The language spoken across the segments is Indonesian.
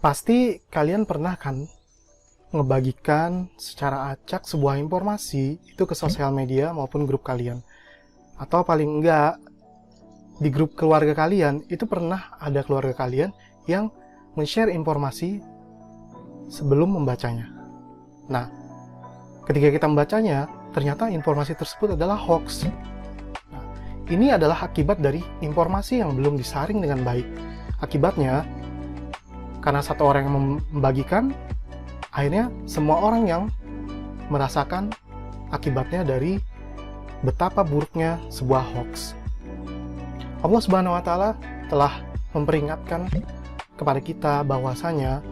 Pasti kalian pernah kan ngebagikan secara acak sebuah informasi itu ke sosial media maupun grup kalian. Atau paling enggak di grup keluarga kalian itu pernah ada keluarga kalian yang men-share informasi sebelum membacanya. Nah, ketika kita membacanya, ternyata informasi tersebut adalah hoax. Nah, ini adalah akibat dari informasi yang belum disaring dengan baik. Akibatnya, karena satu orang yang membagikan, akhirnya semua orang yang merasakan akibatnya dari betapa buruknya sebuah hoax. Allah Subhanahu wa Ta'ala telah memperingatkan kepada kita bahwasanya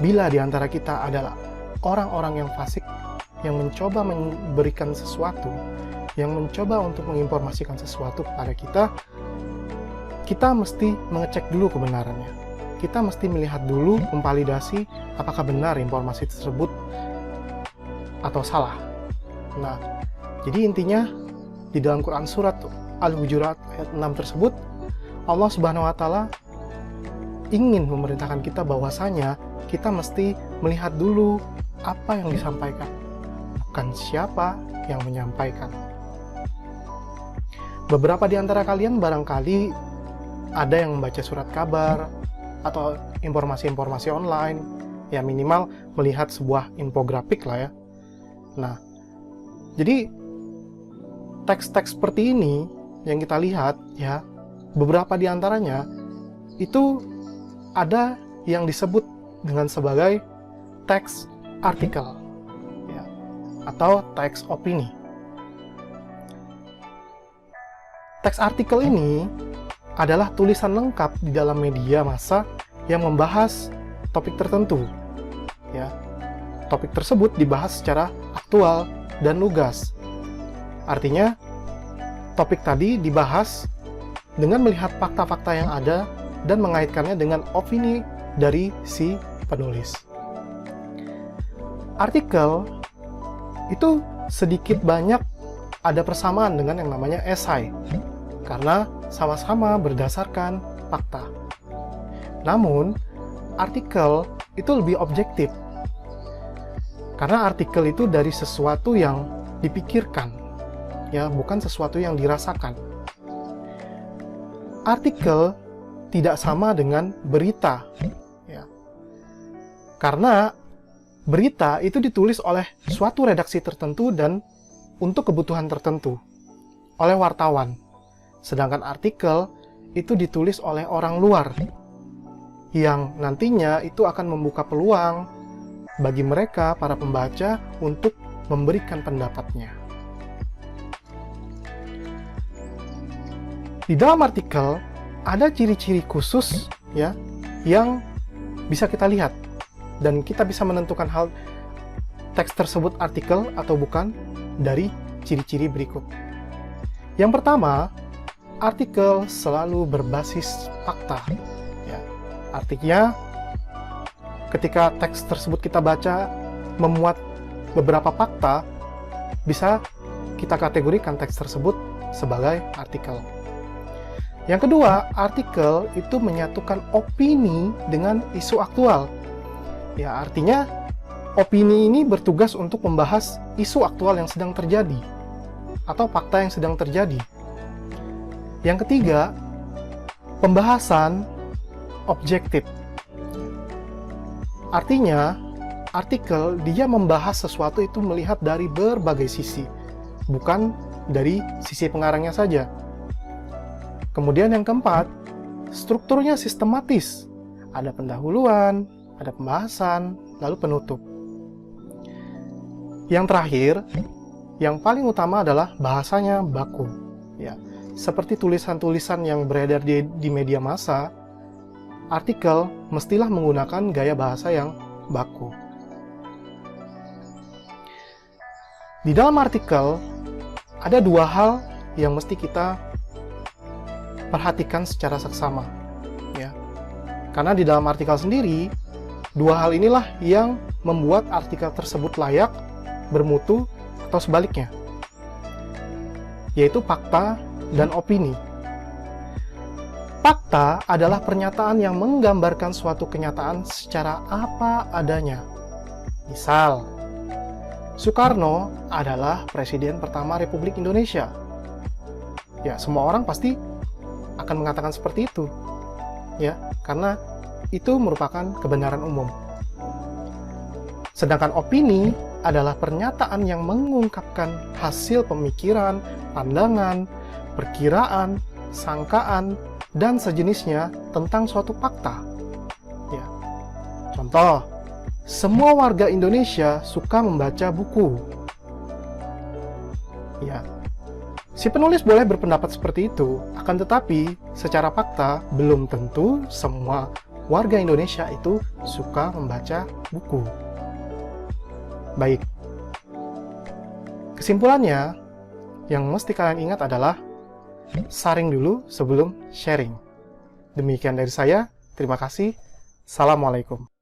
bila di antara kita adalah orang-orang yang fasik yang mencoba memberikan sesuatu, yang mencoba untuk menginformasikan sesuatu kepada kita mesti mengecek dulu kebenarannya. Kita mesti melihat dulu, memvalidasi apakah benar informasi tersebut atau salah. Nah, jadi intinya di dalam Quran surat Al-Hujurat ayat 6 tersebut, Allah Subhanahu wa Ta'ala ingin memerintahkan kita bahwasanya kita mesti melihat dulu apa yang disampaikan, bukan siapa yang menyampaikan. Beberapa di antara kalian barangkali ada yang membaca surat kabar atau informasi-informasi online, ya minimal melihat sebuah infografik lah ya. Nah, jadi teks-teks seperti ini yang kita lihat ya, beberapa di antaranya itu ada yang disebut dengan sebagai teks artikel ya, atau teks opini. Teks artikel ini adalah tulisan lengkap di dalam media massa yang membahas topik tertentu. Ya, topik tersebut dibahas secara aktual dan lugas. Artinya, topik tadi dibahas dengan melihat fakta-fakta yang ada dan mengaitkannya dengan opini dari si penulis. Artikel itu sedikit banyak ada persamaan dengan yang namanya esai, karena sama-sama berdasarkan fakta. Namun, artikel itu lebih objektif. Karena artikel itu dari sesuatu yang dipikirkan, ya, bukan sesuatu yang dirasakan. Artikel tidak sama dengan berita, ya. Karena berita itu ditulis oleh suatu redaksi tertentu dan untuk kebutuhan tertentu oleh wartawan. Sedangkan artikel itu ditulis oleh orang luar yang nantinya itu akan membuka peluang bagi mereka, para pembaca, untuk memberikan pendapatnya. Di dalam artikel ada ciri-ciri khusus ya yang bisa kita lihat dan kita bisa menentukan hal teks tersebut artikel atau bukan dari ciri-ciri berikut. Yang pertama, artikel selalu berbasis fakta. Ya, artinya, ketika teks tersebut kita baca memuat beberapa fakta, bisa kita kategorikan teks tersebut sebagai artikel. Yang kedua, artikel itu menyatukan opini dengan isu aktual. Ya, artinya opini ini bertugas untuk membahas isu aktual yang sedang terjadi atau fakta yang sedang terjadi. Yang ketiga, pembahasan objektif. Artinya, artikel dia membahas sesuatu itu melihat dari berbagai sisi, bukan dari sisi pengarangnya saja. Kemudian yang keempat, strukturnya sistematis. Ada pendahuluan, ada pembahasan, lalu penutup. Yang terakhir, yang paling utama adalah bahasanya baku. Ya. Seperti tulisan-tulisan yang beredar di media massa, artikel mestilah menggunakan gaya bahasa yang baku. Di dalam artikel, ada dua hal yang mesti kita perhatikan secara seksama. Ya. Karena di dalam artikel sendiri, dua hal inilah yang membuat artikel tersebut layak, bermutu, atau sebaliknya, yaitu fakta dan opini. Fakta adalah pernyataan yang menggambarkan suatu kenyataan secara apa adanya. Misal, Soekarno adalah Presiden pertama Republik Indonesia. Ya, semua orang pasti akan mengatakan seperti itu. Ya, karena itu merupakan kebenaran umum. Sedangkan opini adalah pernyataan yang mengungkapkan hasil pemikiran, pandangan, perkiraan, sangkaan, dan sejenisnya tentang suatu fakta. Ya. Contoh, semua warga Indonesia suka membaca buku. Ya. Si penulis boleh berpendapat seperti itu, akan tetapi secara fakta belum tentu semua warga Indonesia itu suka membaca buku. Baik. Kesimpulannya, yang mesti kalian ingat adalah saring dulu sebelum sharing. Demikian dari saya, terima kasih. Assalamualaikum.